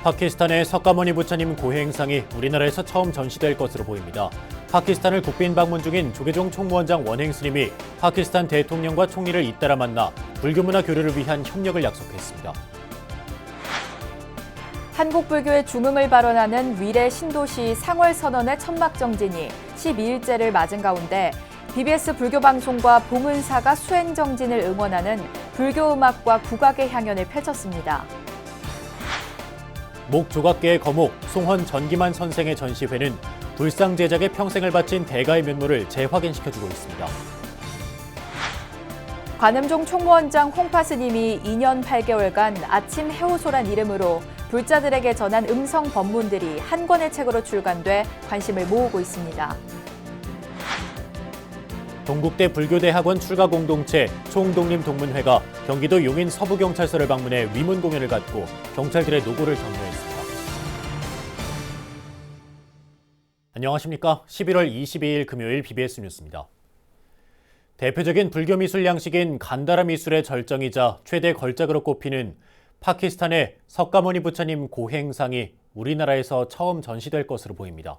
파키스탄의 석가모니 부처님 고해행상이 우리나라에서 처음 전시될 것으로 보입니다. 파키스탄을 국빈 방문 중인 조계종 총무원장 원행 스님이 파키스탄 대통령과 총리를 잇따라 만나 불교 문화 교류를 위한 협력을 약속했습니다. 한국 불교의 중흥을 발언하는 위례 신도시 상월선언의 천막정진이 12일째를 맞은 가운데 BBS 불교방송과 봉은사가 수행정진을 응원하는 불교음악과 국악의 향연을 펼쳤습니다. 목조각계의 거목 송헌 전기만 선생의 전시회는 불상 제작에 평생을 바친 대가의 면모를 재확인시켜주고 있습니다. 관음종 총무원장 홍파 스님이 2년 8개월간 아침 해오소란 이름으로 불자들에게 전한 음성 법문들이 한 권의 책으로 출간돼 관심을 모으고 있습니다. 동국대 불교대학원 출가 공동체 총독립동문회가 경기도 용인 서부경찰서를 방문해 위문 공연을 갖고 경찰들의 노고를 격려했습니다. 안녕하십니까? 11월 22일 금요일 BBS 뉴스입니다. 대표적인 불교 미술 양식인 간다라 미술의 절정이자 최대 걸작으로 꼽히는 파키스탄의 석가모니 부처님 고해행상이 우리나라에서 처음 전시될 것으로 보입니다.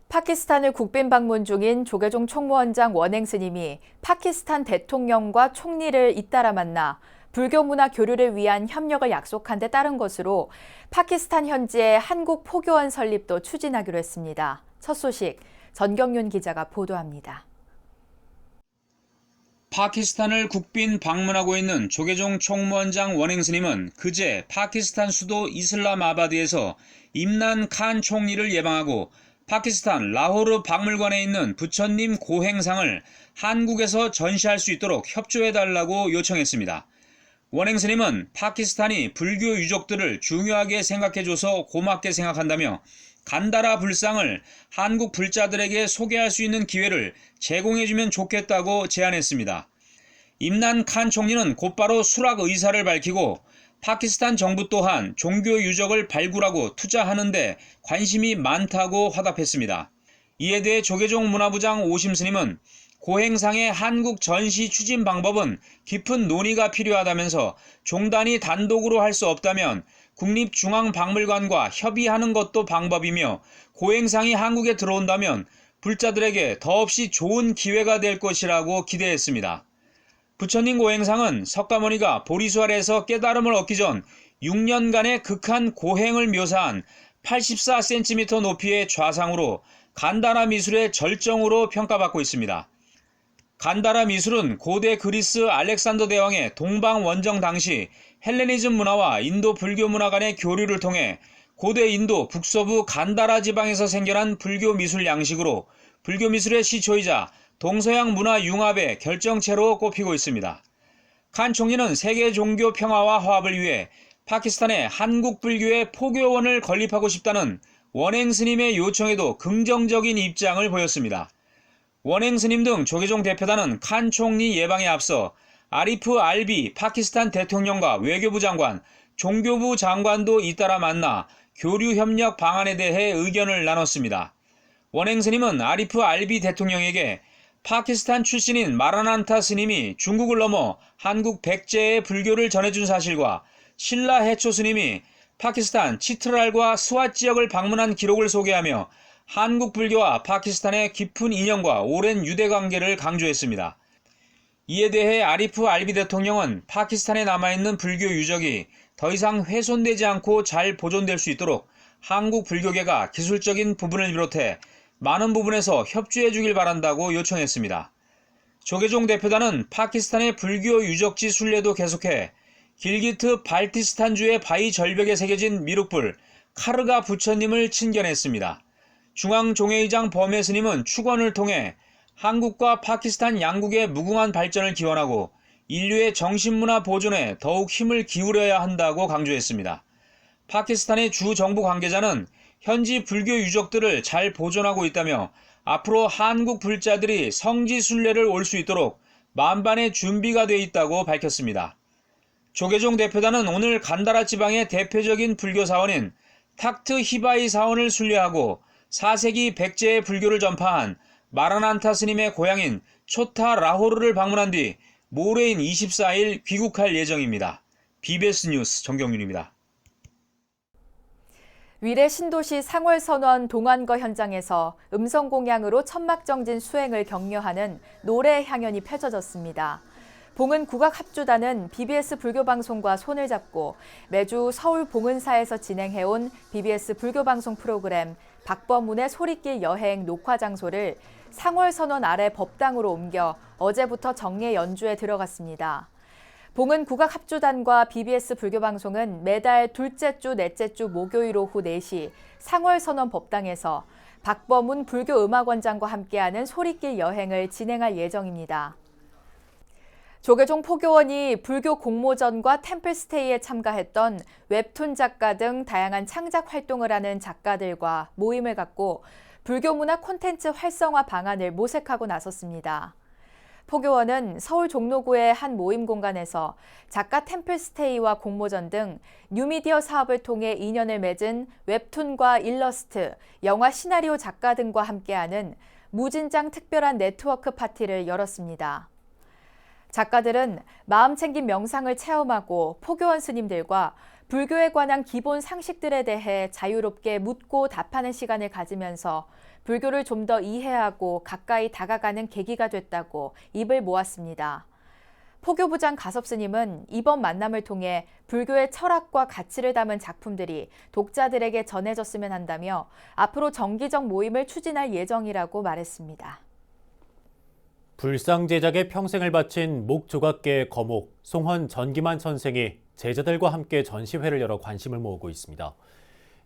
파키스탄을 국빈 방문 중인 조계종 총무원장 원행 스님이 파키스탄 대통령과 총리를 잇따라 만나 불교 문화 교류를 위한 협력을 약속한 데 따른 것으로 파키스탄 현지의 한국 포교원 설립도 추진하기로 했습니다. 첫 소식 전경윤 기자가 보도합니다. 파키스탄을 국빈 방문하고 있는 조계종 총무원장 원행 스님은 그제 파키스탄 수도 이슬람아바드에서 임란 칸 총리를 예방하고 파키스탄 라호르 박물관에 있는 부처님 고해행상을 한국에서 전시할 수 있도록 협조해달라고 요청했습니다. 원행 스님은 파키스탄이 불교 유족들을 중요하게 생각해줘서 고맙게 생각한다며 간다라 불상을 한국 불자들에게 소개할 수 있는 기회를 제공해주면 좋겠다고 제안했습니다. 임란 칸 총리는 곧바로 수락 의사를 밝히고 파키스탄 정부 또한 종교 유적을 발굴하고 투자하는 데 관심이 많다고 화답했습니다. 이에 대해 조계종 문화부장 오심 스님은 고해행상의 한국 전시 추진 방법은 깊은 논의가 필요하다면서 종단이 단독으로 할 수 없다면 국립중앙박물관과 협의하는 것도 방법이며 고해행상이 한국에 들어온다면 불자들에게 더없이 좋은 기회가 될 것이라고 기대했습니다. 부처님 고해행상은 석가모니가 보리수 아래에서 깨달음을 얻기 전 6년간의 극한 고행을 묘사한 84cm 높이의 좌상으로 간다라 미술의 절정으로 평가받고 있습니다. 간다라 미술은 고대 그리스 알렉산더 대왕의 동방 원정 당시 헬레니즘 문화와 인도 불교 문화 간의 교류를 통해 고대 인도 북서부 간다라 지방에서 생겨난 불교 미술 양식으로 불교 미술의 시초이자 동서양 문화 융합의 결정체로 꼽히고 있습니다. 칸 총리는 세계 종교 평화와 화합을 위해 파키스탄에 한국 불교의 포교원을 건립하고 싶다는 원행 스님의 요청에도 긍정적인 입장을 보였습니다. 원행 스님 등 조계종 대표단은 칸 총리 예방에 앞서 아리프 알비 파키스탄 대통령과 외교부 장관, 종교부 장관도 잇따라 만나 교류 협력 방안에 대해 의견을 나눴습니다. 원행 스님은 아리프 알비 대통령에게 파키스탄 출신인 마라난타 스님이 중국을 넘어 한국 백제의 불교를 전해준 사실과 신라 해초 스님이 파키스탄 치트랄과 스왑 지역을 방문한 기록을 소개하며 한국 불교와 파키스탄의 깊은 인연과 오랜 유대 관계를 강조했습니다. 이에 대해 아리프 알비 대통령은 파키스탄에 남아있는 불교 유적이 더 이상 훼손되지 않고 잘 보존될 수 있도록 한국 불교계가 기술적인 부분을 비롯해 많은 부분에서 협조해 주길 바란다고 요청했습니다. 조계종 대표단은 파키스탄의 불교 유적지 순례도 계속해 길기트 발티스탄주의 바위 절벽에 새겨진 미륵불 카르가 부처님을 친견했습니다. 중앙종회의장 범해 스님은 축원을 통해 한국과 파키스탄 양국의 무궁한 발전을 기원하고 인류의 정신문화 보존에 더욱 힘을 기울여야 한다고 강조했습니다. 파키스탄의 주 정부 관계자는 현지 불교 유적들을 잘 보존하고 있다며 앞으로 한국 불자들이 성지 순례를 올 수 있도록 만반의 준비가 돼 있다고 밝혔습니다. 조계종 대표단은 오늘 간다라 지방의 대표적인 불교 사원인 탁트 히바이 사원을 순례하고 4세기 백제의 불교를 전파한 마라난타 스님의 고향인 초타 라호르를 방문한 뒤 모레인 24일 귀국할 예정입니다. BBS 뉴스 정경윤입니다. 위례 신도시 상월선원 동안거 현장에서 음성공양으로 천막정진 수행을 격려하는 노래 향연이 펼쳐졌습니다. 봉은 국악합주단은 BBS 불교방송과 손을 잡고 매주 서울 봉은사에서 진행해온 BBS 불교방송 프로그램 박범문의 소리길 여행 녹화 장소를 상월선원 아래 법당으로 옮겨 어제부터 정례 연주에 들어갔습니다. 봉은 국악합주단과 BBS 불교방송은 매달 둘째 주, 넷째 주 목요일 오후 4시 상월선원 법당에서 박범문 불교음악원장과 함께하는 소리길 여행을 진행할 예정입니다. 조계종 포교원이 불교 공모전과 템플스테이에 참가했던 웹툰 작가 등 다양한 창작 활동을 하는 작가들과 모임을 갖고 불교 문화 콘텐츠 활성화 방안을 모색하고 나섰습니다. 포교원은 서울 종로구의 한 모임 공간에서 작가 템플스테이와 공모전 등 뉴미디어 사업을 통해 인연을 맺은 웹툰과 일러스트, 영화 시나리오 작가 등과 함께하는 무진장 특별한 네트워크 파티를 열었습니다. 작가들은 마음 챙긴 명상을 체험하고 포교원 스님들과 불교에 관한 기본 상식들에 대해 자유롭게 묻고 답하는 시간을 가지면서 불교를 좀 더 이해하고 가까이 다가가는 계기가 됐다고 입을 모았습니다. 포교부장 가섭 스님은 이번 만남을 통해 불교의 철학과 가치를 담은 작품들이 독자들에게 전해졌으면 한다며 앞으로 정기적 모임을 추진할 예정이라고 말했습니다. 불상 제작에 평생을 바친 목조각계의 거목 송헌 전기만 선생이 제자들과 함께 전시회를 열어 관심을 모으고 있습니다.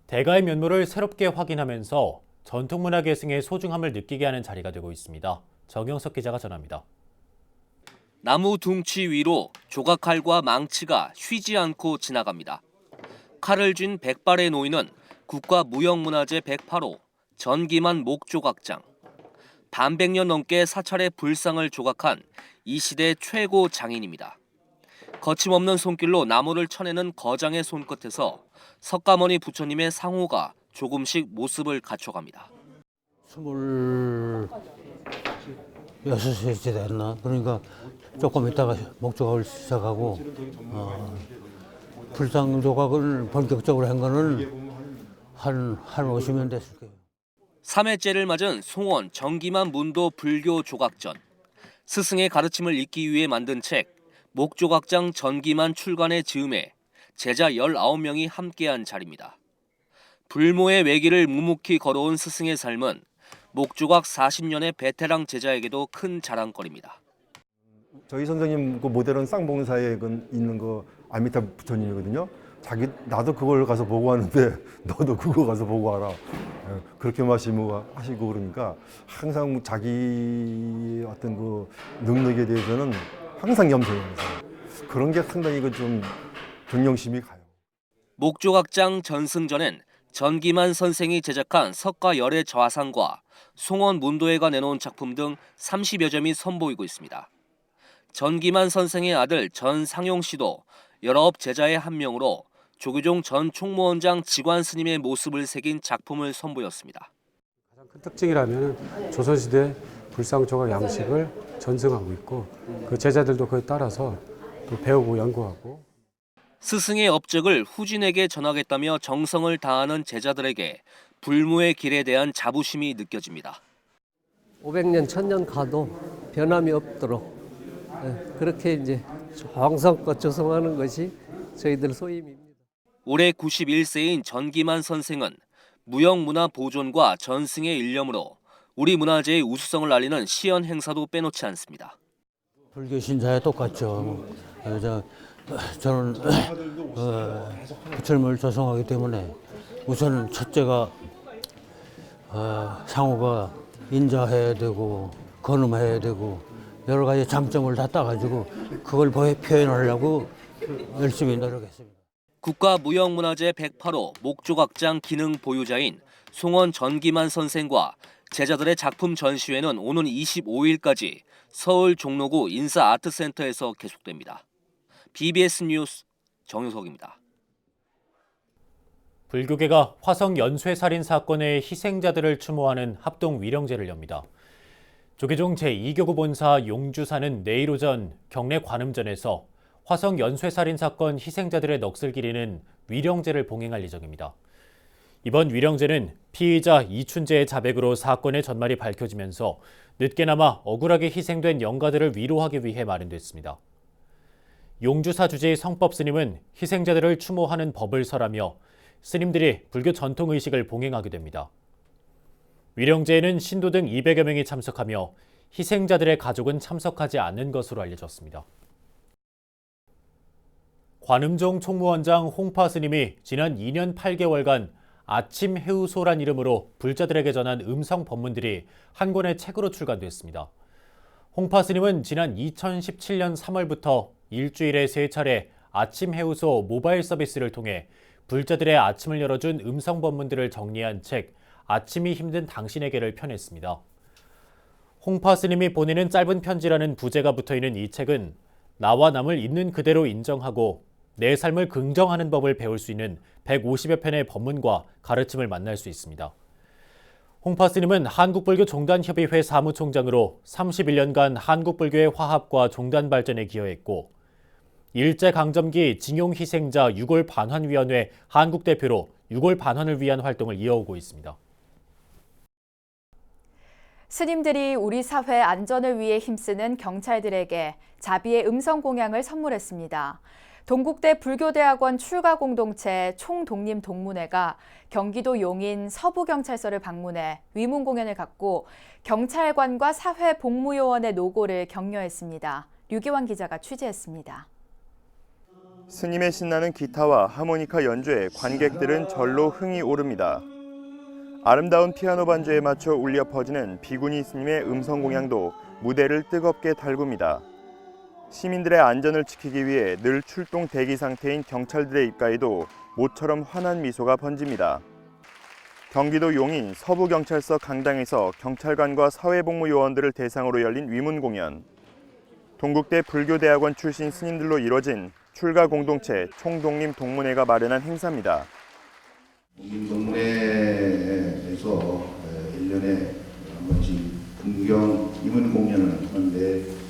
대가의 면모를 새롭게 확인하면서 전통문화 계승의 소중함을 느끼게 하는 자리가 되고 있습니다. 정영석 기자가 전합니다. 나무 둥치 위로 조각칼과 망치가 쉬지 않고 지나갑니다. 칼을 쥔 백발의 노인은 국가무형문화재 108호 전기만 목조각장. 반백년 넘게 사찰의 불상을 조각한 이 시대 최고 장인입니다. 거침없는 손길로 나무를 쳐내는 거장의 손끝에서 석가모니 부처님의 상호가 조금씩 모습을 갖춰갑니다. 26세 됐나? 그러니까 조금 있다가 목조각을 시작하고 불상 조각을 본격적으로 한 거는 한 50년 됐을 거예요. 3회째를 맞은 송원 정기만 문도 불교 조각전. 스승의 가르침을 잇기 위해 만든 책 목조각장 전기만 출간의 즈음에 제자 19명이 함께한 자리입니다. 불모의 외길을 묵묵히 걸어온 스승의 삶은 목조각 40년의 베테랑 제자에게도 큰 자랑거리입니다. 저희 선생님 그 모델은 쌍봉사에 있는 거 아미타 부처님이거든요. 나도 그걸 가서 보고 왔는데 너도 그거 가서 보고 와라. 그렇게 하시고 그러니까 항상 자기 어떤 그 능력에 대해서는 항상 겸손해요. 그런 게 상당히 좀 존경심이 가요. 목조각장 전승전엔 전기만 선생이 제작한 석가열애 좌상과 송원 문도회가 내놓은 작품 등 30여 점이 선보이고 있습니다. 전기만 선생의 아들 전상용 씨도 19 제자의 한 명으로 조계종 전 총무원장 직관 스님의 모습을 새긴 작품을 선보였습니다. 가장 큰 특징이라면 조선시대 불상조각 양식을 전승하고 있고 그 제자들도 그에 따라서 또 배우고 연구하고 스승의 업적을 후진에게 전하겠다며 정성을 다하는 제자들에게 불무의 길에 대한 자부심이 느껴집니다. 500년, 1000년 가도 변함이 없도록 그렇게 이제 정성껏 조성하는 것이 저희들 소임입니다. 올해 91세인 전기만 선생은 무형문화 보존과 전승의 일념으로 우리 문화재의 우수성을 알리는 시연 행사도 빼놓지 않습니다. 불교 신사에 똑같죠. 저는 부처님을 조성하기 때문에 우선 첫째가 상호가 인자해야 되고 건음해야 되고 여러 가지 장점을 다 따가지고 그걸 표현하려고 열심히 노력했습니다. 국가무형문화재 108호 목조각장 기능 보유자인 송헌 전기만 선생과 제자들의 작품 전시회는 오는 25일까지 서울 종로구 인사아트센터에서 계속됩니다. BBS 뉴스 정유석입니다. 불교계가 화성 연쇄살인 사건의 희생자들을 추모하는 합동 위령제를 엽니다. 조계종 제2교구 본사 용주사는 내일 오전 경내 관음전에서 화성 연쇄살인 사건 희생자들의 넋을 기리는 위령제를 봉행할 예정입니다. 이번 위령제는 피의자 이춘재의 자백으로 사건의 전말이 밝혀지면서 늦게나마 억울하게 희생된 영가들을 위로하기 위해 마련됐습니다. 용주사 주지의 성법 스님은 희생자들을 추모하는 법을 설하며 스님들이 불교 전통의식을 봉행하게 됩니다. 위령제에는 신도 등 200여 명이 참석하며 희생자들의 가족은 참석하지 않는 것으로 알려졌습니다. 관음종 총무원장 홍파 스님이 지난 2년 8개월간 아침 해우소란 이름으로 불자들에게 전한 음성 법문들이 한 권의 책으로 출간됐습니다. 홍파 스님은 지난 2017년 3월부터 일주일에 3차례 아침 해우소 모바일 서비스를 통해 불자들의 아침을 열어준 음성 법문들을 정리한 책 아침이 힘든 당신에게를 펴냈습니다. 홍파 스님이 보내는 짧은 편지라는 부제가 붙어있는 이 책은 나와 남을 있는 그대로 인정하고 내 삶을 긍정하는 법을 배울 수 있는 150여 편의 법문과 가르침을 만날 수 있습니다. 홍파 스님은 한국불교종단협의회 사무총장으로 31년간 한국불교의 화합과 종단 발전에 기여했고 일제강점기 징용희생자 유골반환위원회 한국대표로 유골반환을 위한 활동을 이어오고 있습니다. 스님들이 우리 사회 안전을 위해 힘쓰는 경찰들에게 자비의 음성 공양을 선물했습니다. 동국대 불교대학원 출가공동체 총독립동문회가 경기도 용인 서부경찰서를 방문해 위문 공연을 갖고 경찰관과 사회복무요원의 노고를 격려했습니다. 류기환 기자가 취재했습니다. 스님의 신나는 기타와 하모니카 연주에 관객들은 절로 흥이 오릅니다. 아름다운 피아노 반주에 맞춰 울려 퍼지는 비구니 스님의 음성 공양도 무대를 뜨겁게 달굽니다. 시민들의 안전을 지키기 위해 늘 출동 대기 상태인 경찰들의 입가에도 모처럼 환한 미소가 번집니다. 경기도 용인 서부경찰서 강당에서 경찰관과 사회복무요원들을 대상으로 열린 위문 공연. 동국대 불교대학원 출신 스님들로 이뤄진 출가공동체 총독립동문회가 마련한 행사입니다. 동문회에서 1년에 한 번씩 군경 위문 공연을 하는데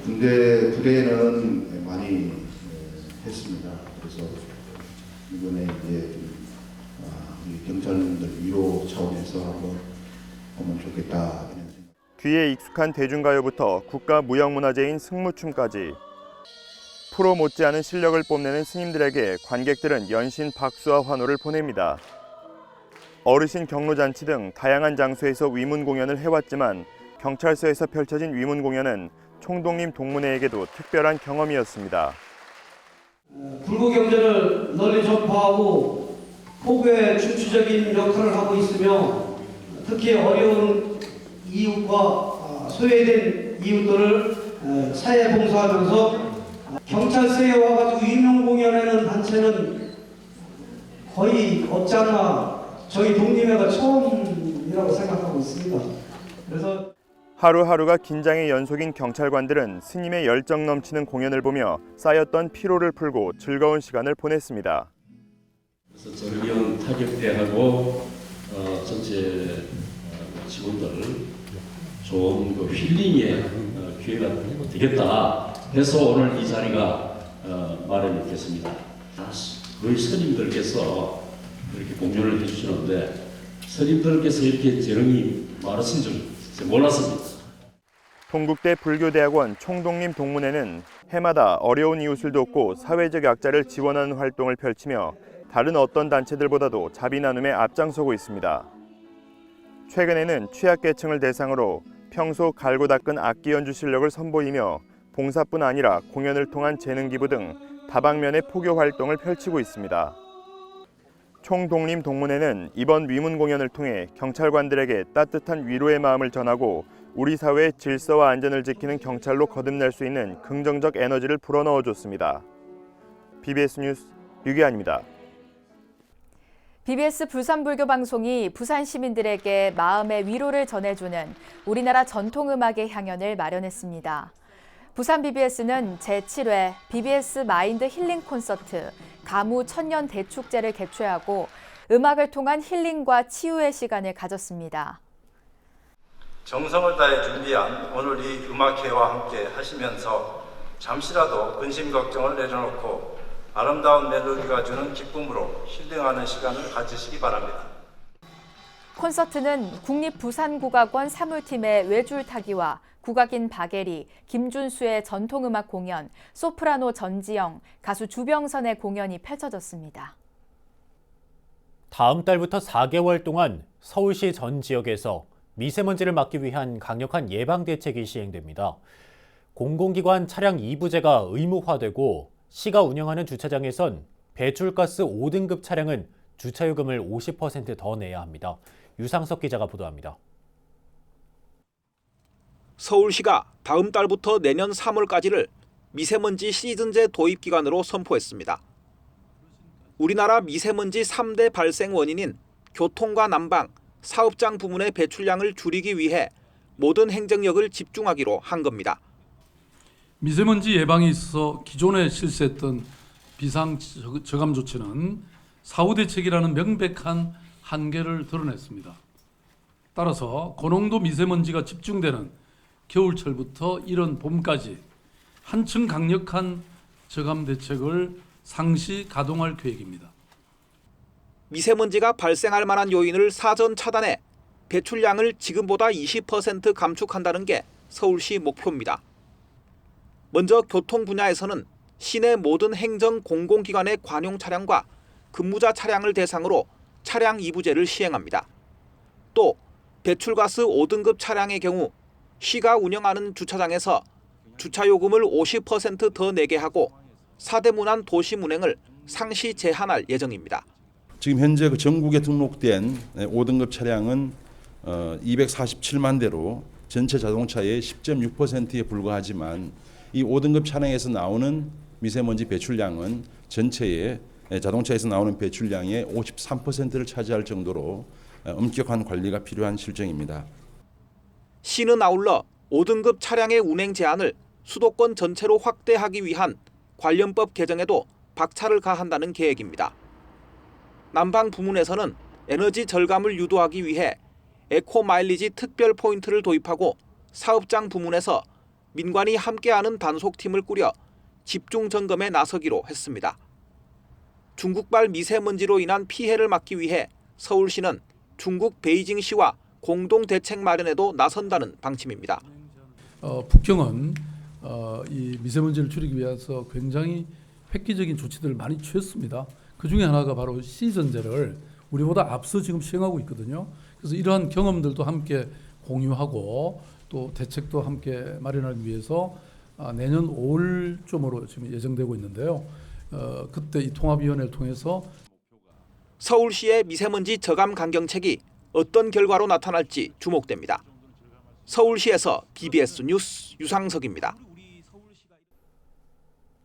군대 부대는 많이 했습니다. 그래서 이번에 이제 우리 경찰분들 위로 차원에서 한번 하면 좋겠다. 귀에 익숙한 대중가요부터 국가무형문화재인 승무춤까지 프로 못지않은 실력을 뽐내는 스님들에게 관객들은 연신 박수와 환호를 보냅니다. 어르신 경로잔치 등 다양한 장소에서 위문 공연을 해왔지만 경찰서에서 펼쳐진 위문 공연은 총독립 동문회에게도 특별한 경험이었습니다. 불교 경전을 널리 전파하고 포교의 주추적인 역할을 하고 있으며 특히 어려운 이웃과 소외된 이웃들을 사회 봉사하면서 경찰서에 와가지고 위문 공연하는 단체는 거의 없지 않나 저희 독립회가 처음이라고 생각하고 있습니다. 그래서 하루하루가 긴장의 연속인 경찰관들은 스님의 열정 넘치는 공연을 보며 쌓였던 피로를 풀고 즐거운 시간을 보냈습니다. 그래서 전경 타격대하고 전체 직원들 좋은 그 힐링의 기회가 되겠다 해서 오늘 이 자리가 마련이 됐습니다. 우리 스님들께서 이렇게 공연을 해주시는데 스님들께서 이렇게 재능이 많으신 줄 몰랐습니다. 동국대 불교대학원 총독립 동문회는 해마다 어려운 이웃을 돕고 사회적 약자를 지원하는 활동을 펼치며 다른 어떤 단체들보다도 자비 나눔에 앞장서고 있습니다. 최근에는 취약계층을 대상으로 평소 갈고 닦은 악기 연주 실력을 선보이며 봉사뿐 아니라 공연을 통한 재능 기부 등 다방면의 포교 활동을 펼치고 있습니다. 총독립 동문회는 이번 위문 공연을 통해 경찰관들에게 따뜻한 위로의 마음을 전하고 우리 사회의 질서와 안전을 지키는 경찰로 거듭날 수 있는 긍정적 에너지를 불어넣어줬습니다. BBS 뉴스 류기환입니다. BBS 부산불교방송이 부산 시민들에게 마음의 위로를 전해주는 우리나라 전통음악의 향연을 마련했습니다. 부산 BBS는 제7회 BBS 마인드 힐링 콘서트 가무 천년 대축제를 개최하고 음악을 통한 힐링과 치유의 시간을 가졌습니다. 정성을 다해 준비한 오늘 이 음악회와 함께 하시면서 잠시라도 근심 걱정을 내려놓고 아름다운 멜로디가 주는 기쁨으로 힐링하는 시간을 가지시기 바랍니다. 콘서트는 국립부산국악원 사물팀의 외줄타기와 국악인 박예리, 김준수의 전통음악 공연, 소프라노 전지영, 가수 주병선의 공연이 펼쳐졌습니다. 다음 달부터 4개월 동안 서울시 전 지역에서 미세먼지를 막기 위한 강력한 예방 대책이 시행됩니다. 공공기관 차량 2부제가 의무화되고 시가 운영하는 주차장에선 배출가스 5등급 차량은 주차요금을 50% 더 내야 합니다. 유상석 기자가 보도합니다. 서울시가 다음 달부터 내년 3월까지를 미세먼지 시즌제 도입 기간으로 선포했습니다. 우리나라 미세먼지 3대 발생 원인인 교통과 난방, 사업장 부문의 배출량을 줄이기 위해 모든 행정력을 집중하기로 한 겁니다. 미세먼지 예방에 있어서 기존에 실시했던 비상 저감 조치는 사후 대책이라는 명백한 한계를 드러냈습니다. 따라서 고농도 미세먼지가 집중되는 겨울철부터 이른 봄까지 한층 강력한 저감 대책을 상시 가동할 계획입니다. 미세먼지가 발생할 만한 요인을 사전 차단해 배출량을 지금보다 20% 감축한다는 게 서울시 목표입니다. 먼저 교통 분야에서는 시내 모든 행정 공공기관의 관용 차량과 근무자 차량을 대상으로 차량 2부제를 시행합니다. 또 배출가스 5등급 차량의 경우 시가 운영하는 주차장에서 주차요금을 50% 더 내게 하고 사대문안 도심운행을 상시 제한할 예정입니다. 지금 현재 그 전국에 등록된 5등급 차량은 247만 대로 전체 자동차의 10.6%에 불과하지만 이 5등급 차량에서 나오는 미세먼지 배출량은 전체의 자동차에서 나오는 배출량의 53%를 차지할 정도로 엄격한 관리가 필요한 실정입니다. 시는 아울러 5등급 차량의 운행 제한을 수도권 전체로 확대하기 위한 관련법 개정에도 박차를 가한다는 계획입니다. 난방 부문에서는 에너지 절감을 유도하기 위해 에코 마일리지 특별 포인트를 도입하고 사업장 부문에서 민관이 함께하는 단속팀을 꾸려 집중 점검에 나서기로 했습니다. 중국발 미세먼지로 인한 피해를 막기 위해 서울시는 중국 베이징시와 공동 대책 마련에도 나선다는 방침입니다. 북경은 이 미세먼지를 줄이기 위해서 굉장히 획기적인 조치들을 많이 취했습니다. 그 중에 하나가 바로 시전제를 우리보다 앞서 지금 시행하고 있거든요. 그래서 이러한 경험들도 함께 공유하고 또 대책도 함께 마련하기 위해서 내년 5월쯤으로 지금 예정되고 있는데요. 그때 이 통합위원회를 통해서 서울시의 미세먼지 저감 강경책이 어떤 결과로 나타날지 주목됩니다. 서울시에서 BBS 뉴스 유상석입니다.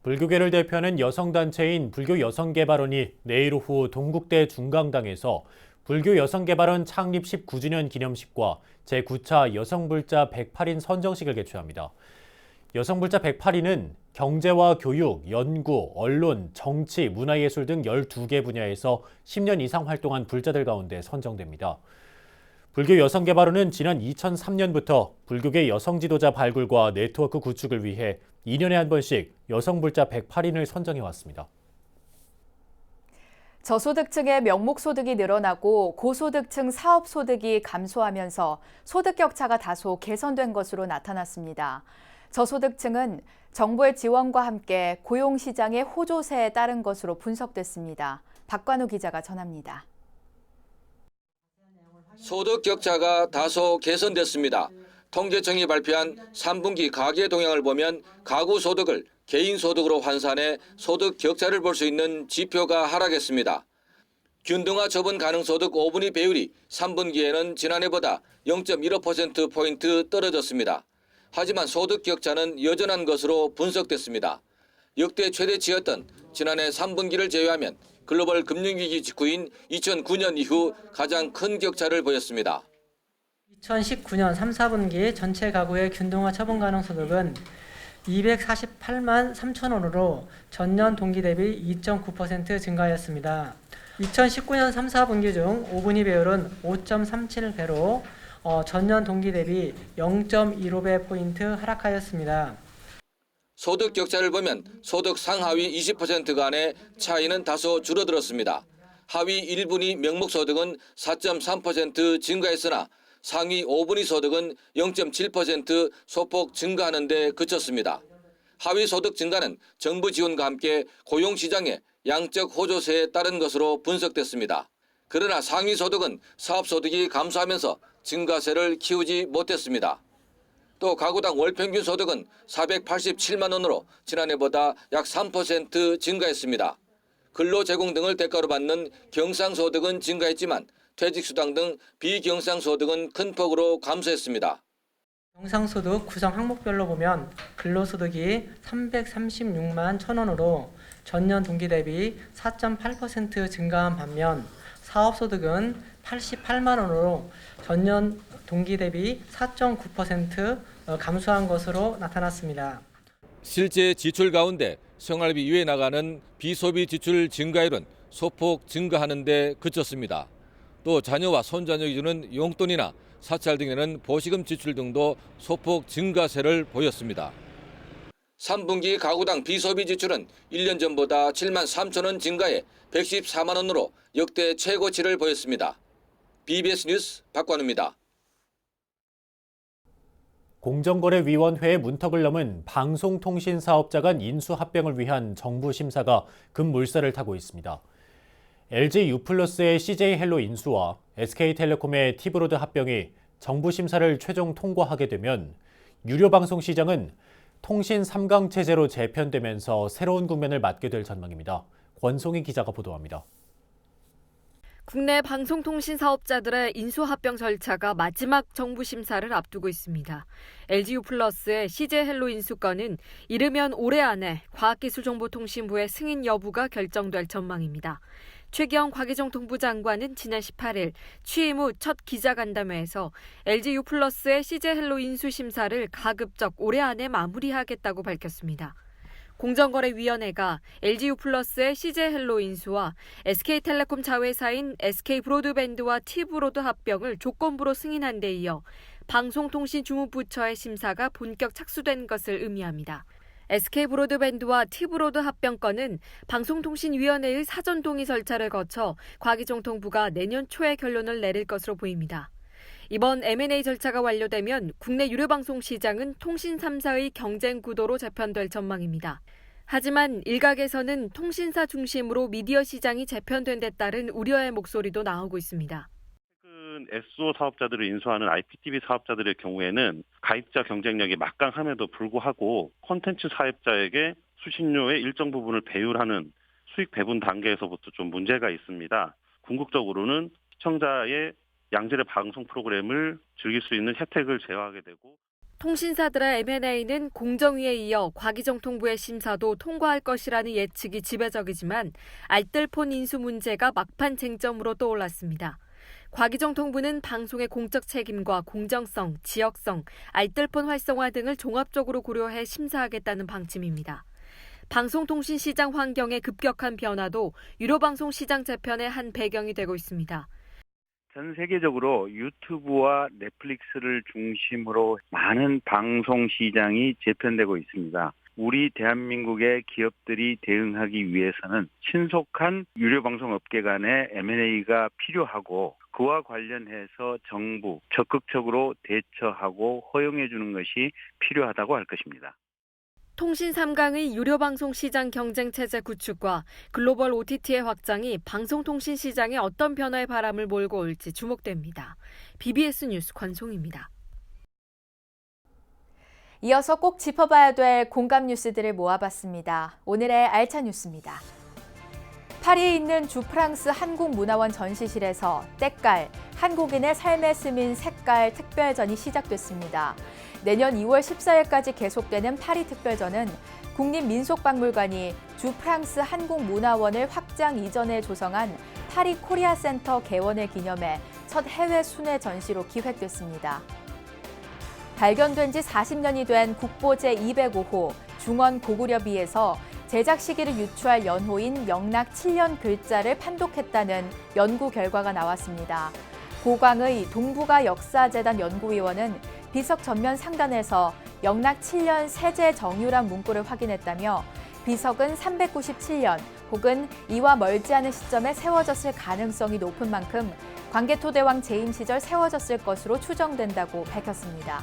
불교계를 대표하는 여성단체인 불교여성개발원이 내일 오후 동국대 중강당에서 불교여성개발원 창립 19주년 기념식과 제9차 여성불자 108인 선정식을 개최합니다. 여성불자 108인은 경제와 교육, 연구, 언론, 정치, 문화예술 등 12개 분야에서 10년 이상 활동한 불자들 가운데 선정됩니다. 불교여성개발원은 지난 2003년부터 불교계 여성 지도자 발굴과 네트워크 구축을 위해 2년에 한 번씩 여성불자 108인을 선정해왔습니다. 저소득층의 명목소득이 늘어나고 고소득층 사업소득이 감소하면서 소득 격차가 다소 개선된 것으로 나타났습니다. 저소득층은 정부의 지원과 함께 고용시장의 호조세에 따른 것으로 분석됐습니다. 박관우 기자가 전합니다. 소득 격차가 다소 개선됐습니다. 통계청이 발표한 3분기 가계 동향을 보면 가구 소득을 개인 소득으로 환산해 소득 격차를 볼 수 있는 지표가 하락했습니다. 균등화 처분 가능 소득 5분위 배율이 3분기에는 지난해보다 0.15%포인트 떨어졌습니다. 하지만 소득 격차는 여전한 것으로 분석됐습니다. 역대 최대치였던 지난해 3분기를 제외하면 글로벌 금융위기 직후인 2009년 이후 가장 큰 격차를 보였습니다. 2019년 3, 4분기 전체 가구의 균등화 처분 가능 소득은 248만 3천 원으로 전년 동기 대비 2.9% 증가하였습니다. 2019년 3, 4분기 중 5분위 배율은 5.37배로 전년 동기 대비 0.15배 포인트 하락하였습니다. 소득 격차를 보면 소득 상하위 20% 간의 차이는 다소 줄어들었습니다. 하위 1분위 명목소득은 4.3% 증가했으나 상위 5분위 소득은 0.7% 소폭 증가하는 데 그쳤습니다. 하위 소득 증가는 정부 지원과 함께 고용시장의 양적 호조세에 따른 것으로 분석됐습니다. 그러나 상위 소득은 사업소득이 감소하면서 증가세를 키우지 못했습니다. 또 가구당 월평균 소득은 487만 원으로 지난해보다 약 3% 증가했습니다. 근로제공 등을 대가로 받는 경상소득은 증가했지만 퇴직수당 등 비경상소득은 큰 폭으로 감소했습니다. 경상소득 구성 항목별로 보면 근로소득이 336만 1,000원으로 전년 동기 대비 4.8% 증가한 반면 사업소득은 88만 원으로 전년 동기 대비 4.9% 감소한 것으로 나타났습니다. 실제 지출 가운데 생활비 이외에 나가는 비소비 지출 증가율은 소폭 증가하는 데 그쳤습니다. 또 자녀와 손자녀에게 주는 용돈이나 사찰 등에는 보시금 지출 등도 소폭 증가세를 보였습니다. 3분기 가구당 비소비 지출은 1년 전보다 7만 3천 원 증가해 114만 원으로 역대 최고치를 보였습니다. BBS 뉴스 박관우입니다. 공정거래위원회의 문턱을 넘은 방송통신사업자 간 인수합병을 위한 정부 심사가 급물살을 타고 있습니다. LG U+의 CJ헬로 인수와 SK텔레콤의 티브로드 합병이 정부 심사를 최종 통과하게 되면 유료방송 시장은 통신 3강 체제로 재편되면서 새로운 국면을 맞게 될 전망입니다. 권송희 기자가 보도합니다. 국내 방송통신 사업자들의 인수합병 절차가 마지막 정부 심사를 앞두고 있습니다. LG U+의 CJ헬로 인수건은 이르면 올해 안에 과학기술정보통신부의 승인 여부가 결정될 전망입니다. 최기영 과기정통부 장관은 지난 18일 취임 후 첫 기자간담회에서 LG U+의 CJ헬로 인수 심사를 가급적 올해 안에 마무리하겠다고 밝혔습니다. 공정거래위원회가 LG U+의 CJ헬로 인수와 SK텔레콤 자회사인 SK브로드밴드와 T브로드 합병을 조건부로 승인한 데 이어 방송통신주무부처의 심사가 본격 착수된 것을 의미합니다. SK브로드밴드와 T브로드 합병건은 방송통신위원회의 사전동의 절차를 거쳐 과기정통부가 내년 초에 결론을 내릴 것으로 보입니다. 이번 M&A 절차가 완료되면 국내 유료방송 시장은 통신 3사의 경쟁 구도로 재편될 전망입니다. 하지만 일각에서는 통신사 중심으로 미디어 시장이 재편된 데 따른 우려의 목소리도 나오고 있습니다. 최근 SO 사업자들을 인수하는 IPTV 사업자들의 경우에는 가입자 경쟁력이 막강함에도 불구하고 콘텐츠 사업자에게 수신료의 일정 부분을 배율하는 수익 배분 단계에서부터 좀 문제가 있습니다. 궁극적으로는 시청자의 양질의 방송 프로그램을 즐길 수 있는 혜택을 제어하게 되고 통신사들의 M&A는 공정위에 이어 과기정통부의 심사도 통과할 것이라는 예측이 지배적이지만 알뜰폰 인수 문제가 막판 쟁점으로 떠올랐습니다. 과기정통부는 방송의 공적 책임과 공정성, 지역성, 알뜰폰 활성화 등을 종합적으로 고려해 심사하겠다는 방침입니다. 방송통신 시장 환경의 급격한 변화도 유료방송 시장 재편의 한 배경이 되고 있습니다. 전 세계적으로 유튜브와 넷플릭스를 중심으로 많은 방송 시장이 재편되고 있습니다. 우리 대한민국의 기업들이 대응하기 위해서는 신속한 유료방송 업계 간의 M&A가 필요하고 그와 관련해서 정부 적극적으로 대처하고 허용해 주는 것이 필요하다고 할 것입니다. 통신 3강의 유료방송 시장 경쟁체제 구축과 글로벌 OTT의 확장이 방송통신 시장에 어떤 변화의 바람을 몰고 올지 주목됩니다. BBS 뉴스 권송입니다. 이어서 꼭 짚어봐야 될 공감 뉴스들을 모아봤습니다. 오늘의 알찬 뉴스입니다. 파리에 있는 주프랑스 한국문화원 전시실에서 때깔, 한국인의 삶에 스민 색깔 특별전이 시작됐습니다. 내년 2월 14일까지 계속되는 파리 특별전은 국립민속박물관이 주프랑스 한국문화원을 확장 이전에 조성한 파리 코리아 센터 개원을 기념해 첫 해외 순회 전시로 기획됐습니다. 발견된 지 40년이 된 국보 제205호 중원 고구려비에서 제작 시기를 유추할 연호인 명락 7년 글자를 판독했다는 연구 결과가 나왔습니다. 고광의 동북아 역사재단 연구위원은 비석 전면 상단에서 영락 7년 세제 정유람 문구를 확인했다며 비석은 397년 혹은 이와 멀지 않은 시점에 세워졌을 가능성이 높은 만큼 광개토대왕 재임 시절 세워졌을 것으로 추정된다고 밝혔습니다.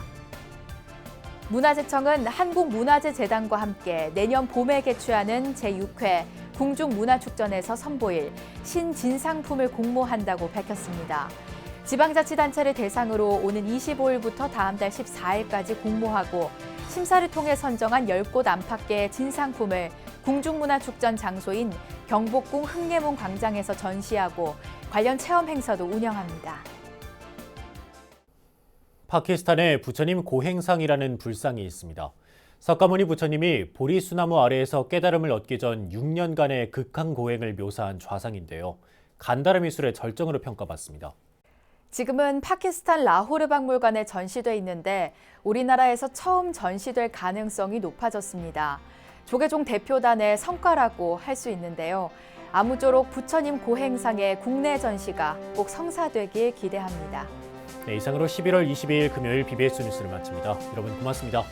문화재청은 한국문화재재단과 함께 내년 봄에 개최하는 제6회 궁중문화축전에서 선보일 신진상품을 공모한다고 밝혔습니다. 지방자치단체를 대상으로 오는 25일부터 다음 달 14일까지 공모하고 심사를 통해 선정한 10곳 안팎의 진상품을 궁중문화축전 장소인 경복궁 흑례문 광장에서 전시하고 관련 체험 행사도 운영합니다. 파키스탄에 부처님 고행상이라는 불상이 있습니다. 석가모니 부처님이 보리수나무 아래에서 깨달음을 얻기 전 6년간의 극한 고행을 묘사한 좌상인데요. 간다라 미술의 절정으로 평가받습니다. 지금은 파키스탄 라호르 박물관에 전시돼 있는데 우리나라에서 처음 전시될 가능성이 높아졌습니다. 조계종 대표단의 성과라고 할 수 있는데요. 아무쪼록 부처님 고행상의 국내 전시가 꼭 성사되길 기대합니다. 네, 이상으로 11월 22일 금요일 BBS 뉴스를 마칩니다. 여러분 고맙습니다.